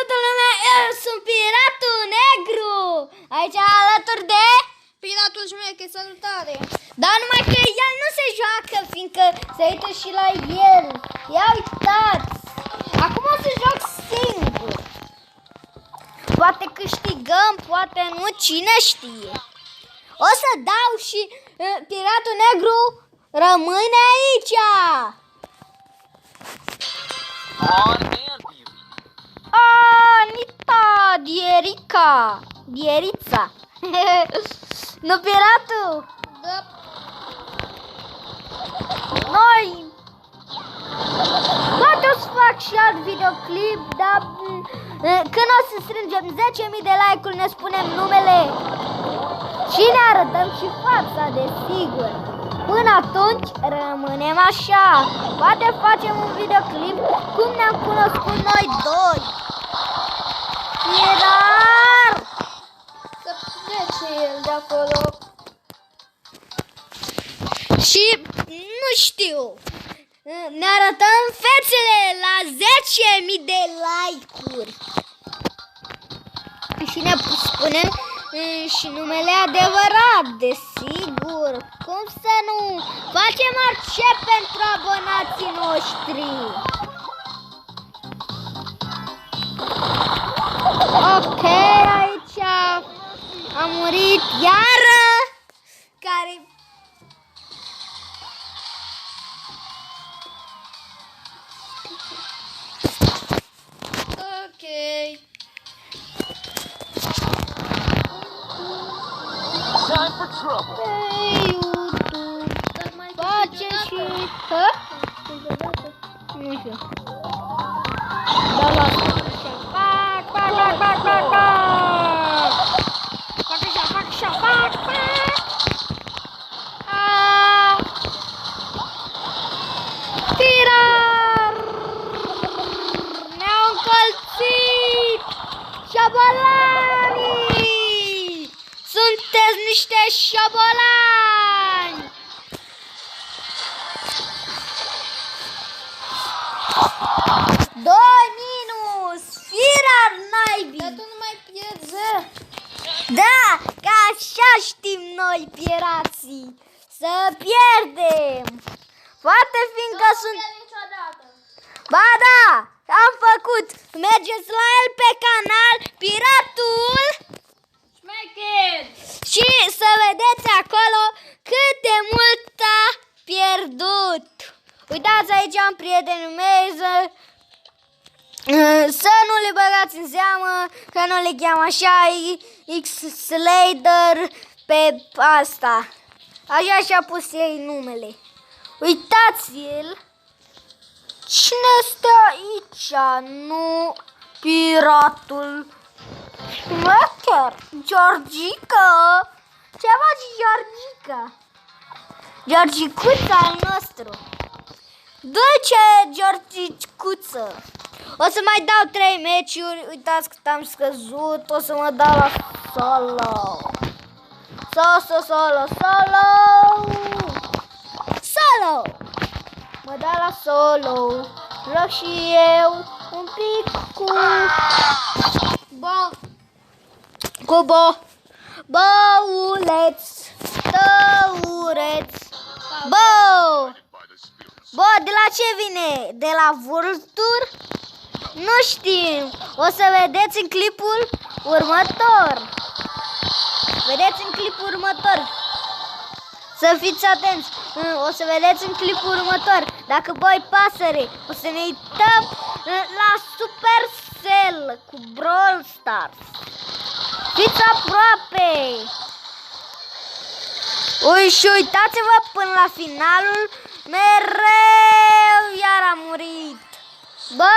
toată lumea, eu sunt Piratul Negru! Aici alături de Piratul Șmecher, salutare! Dar numai că el nu se joacă, fiindcă se uită și la el. Ia uitați! Acum o să joc singur. Poate câștigăm, poate nu, cine știe. O să dau și Piratul Negru rămâne aici. Anita, Dierița. Nu, Piratul? Da. Noi poate o să fac și alt videoclip, dar când o să strângem 10.000 de like-uri ne spunem numele și ne arătăm și fața, desigur. Până atunci rămânem așa. Poate facem un videoclip cum ne-am cunoscut noi doi. Pirar! Să plece el de acolo. Și nu știu, ne arătăm fețele la 10.000 de like-uri. Și ne spunem și numele adevărat, desigur. Cum să nu? Facem orice pentru abonații noștri. Ok, aici a murit iară. Care... Ok. Time for trouble. Pe YouTube Dar mai face și... Hă? Nu știu. Da, la fac, fac, fac, fac, fac, fac. Fac așa, fac așa, fac, fac. Pirar! Ne-au încălțit! Șabolanii! Sunteți niște șabolani! Doi minus! Firar naibii! Dar tu nu mai pierzi. Da, că așa știm noi, pirații, să pierdem. Poate fiindcă sunt... Niciodată. Ba da, am făcut. Mergeți la el pe canal, Piratul, Șmecher. și să vedeți acolo cât de mult a pierdut. Uitați, aici am prietenii mei, să nu le băgați în seamă, că nu le cheamă așa, X-Slader pe asta. Așa și-a pus ei numele. Uitați-l. Cine este aici? Nu, Piratul Șmecher. Georgica. Ce faci, Georgica? Georgicuța al nostru. Duce, Georgicuță. O să mai dau 3 meciuri. Uitați cât am scăzut. O să mă dau la solo. Solo. Mă dau la solo. Joc și eu un pic cu băuleți, tăureți. Bă, de la ce vine? De la vârturi? Nu știm. O să vedeți în clipul următor. Vedeți în clipul următor. Să fiți atenți. O să vedeți în clipul următor. Dacă Boi Pasăre, o să ne uităm la Supercell cu Brawl Stars. Fiți aproape. Și uitați-vă până la finalul. Mereu iar a murit. Bă,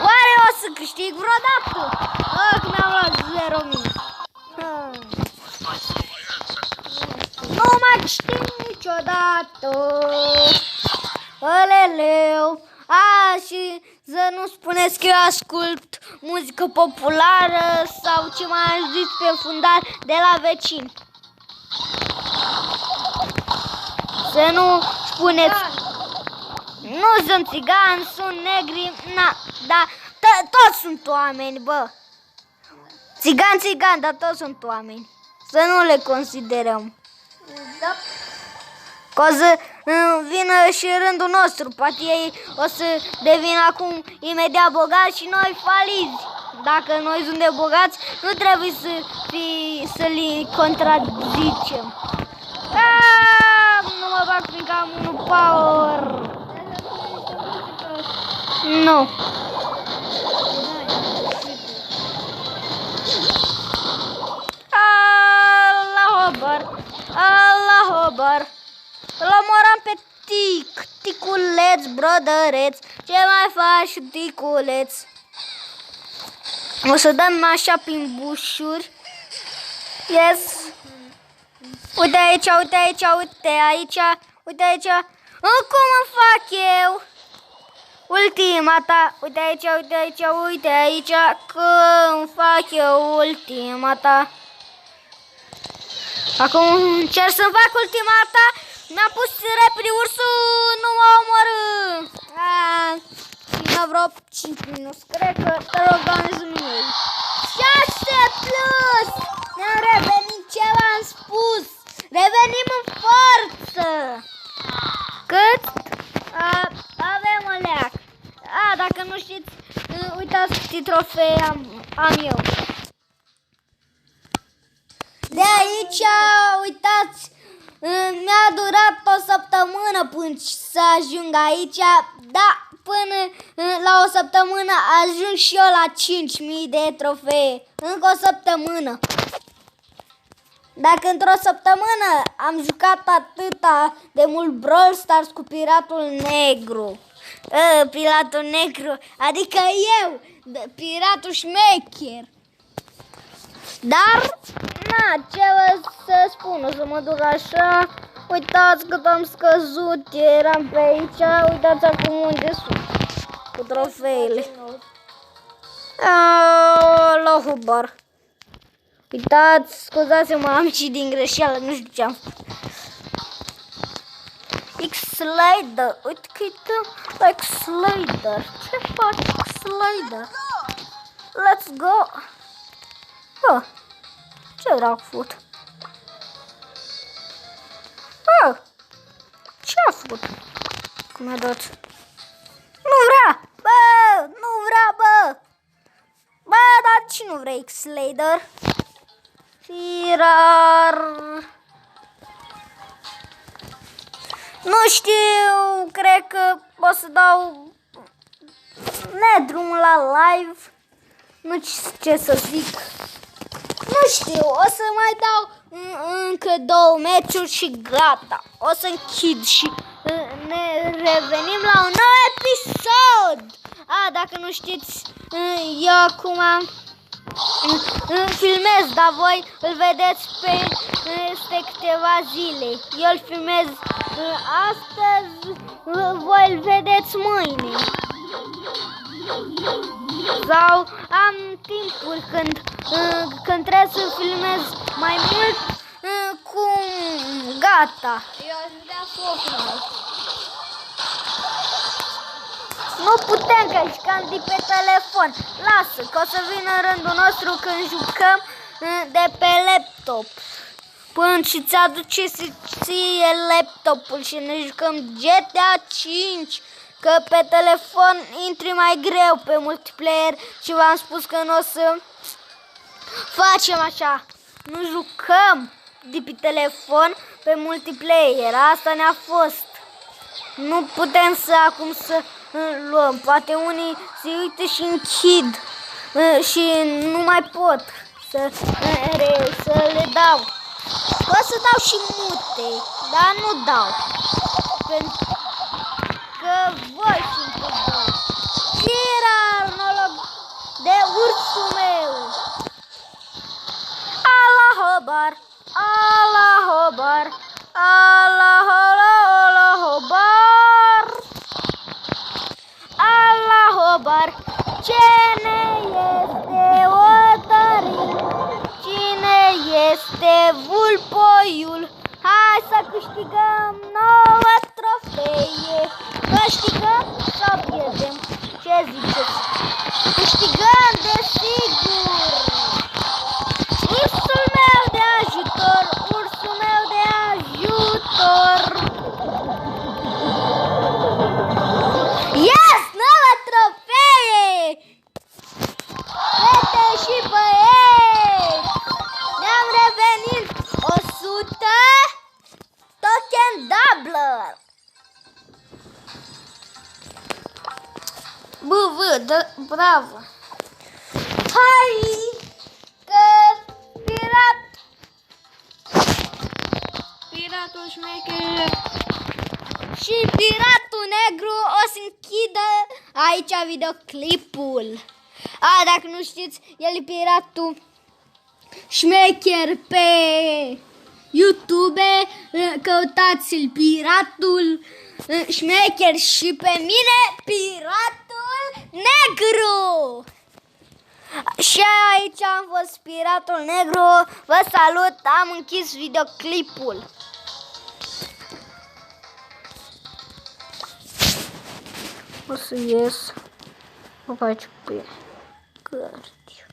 oare o să câștig vreodată? Că mi-am luat 0 minus. Nu mai câștig niciodată. Aleleu. Și să nu spuneți că eu ascult muzică populară sau ce mai am zis pe fundal de la vecini. Să nu spuneți. Nu sunt țigani, sunt negri. Na, da, toți sunt oameni, bă. Țigan, dar toți sunt oameni. Să nu le considerăm. Da. Că o să vină și rândul nostru. Poate ei o să devină acum imediat bogați și noi faliți. Dacă noi suntem bogați, nu trebuie să-li contrazicem. Nu mă bag fiindcă am unul power. Nu. Allah Akbar. Îl omoram pe ticuleț, brădăreț. Ce mai faci, ticuleț? O să dăm așa prin bușuri. Yes. Uite aici, uite aici, uite aici. Uite aici. Cum îmi fac eu? Ultima ta. Uite aici, uite aici, uite aici. Cum fac eu ultima ta? Acum încerc să-mi fac ultima ta. Mi-a pus repede ursul. Nu mă omorâ. Țină vreo 5 minute. Cred că te rog, Doamne, să nu iei. 6 plus. Ne-am revenit, ce v-am spus. Revenim în forță. Cât? Avem o leac. Dacă nu știți, uitați câte trofee am eu. De aici, uitați, mi-a durat o săptămână până să ajung aici. Da, până la o săptămână ajung și eu la 5.000 de trofee. Încă o săptămână. Dacă într-o săptămână am jucat atâta de mult Brawl Stars cu Piratul Negru. Piratul Negru, adică eu, Piratul Șmecher. Dar, ce vă să spun, o să mă duc așa. Uitați cât am scăzut, eram pe aici, uitați acum unde sunt, cu trofeele. Allahu Akbar. Uitați, scuzați-mă, am și din greșeală, nu știu ce am făcut. X-Slider, uite că e X-Slider. Ce faci, X-Slider? Let's go. Ce vreau făcut? Ce a făcut? Cum a dat? Nu vrea! Nu vrea, dar ce nu vrei, X-Slider? Firar. Nu știu, cred că o să dau drumul la live. Nu știu ce să zic. Nu știu, o să mai dau încă 2 meciuri și gata. O să închid și ne revenim la un nou episod. Dacă nu știți, eu acum filmez, dar voi îl vedeți peste câteva zile. Eu îl filmez astăzi, voi îl vedeți mâine. Sau am timpul când trebuie să filmez mai mult, cum gata. Eu aș vrea Fortnite. Nu putem, că jucăm de pe telefon. Lasă, că o să vină rândul nostru când jucăm de pe laptop. Până și ți-aduce ție laptopul și ne jucăm GTA 5. Că pe telefon intri mai greu pe multiplayer și v-am spus că nu o să facem așa. Nu jucăm de pe telefon pe multiplayer. Asta ne-a fost. Nu putem să acum să luăm. Poate unii se uită și închid și nu mai pot să le dau. Pot să dau și mute, dar nu dau. Pentru că voi sunteți dau. Firar nolog de ursul meu. Allah Akbar, Allah Akbar, Allah Akbar, Allah Akbar. Cine este otarii? Cine este vulpoiul? Hai să câștigăm 9 trofee. Câștigăm sau pierdem? Ce ziceți? Câștigăm! Bravo! Hai că Piratul șmecher. și piratul negru o să închidă aici videoclipul. Dacă nu știți, el e piratul șmecher pe YouTube. Căutați-l, piratul șmecher, și pe mine, piratul negru. Și aici am fost piratul negru. Vă salut, am închis videoclipul. O să ies. O faci pe cardio.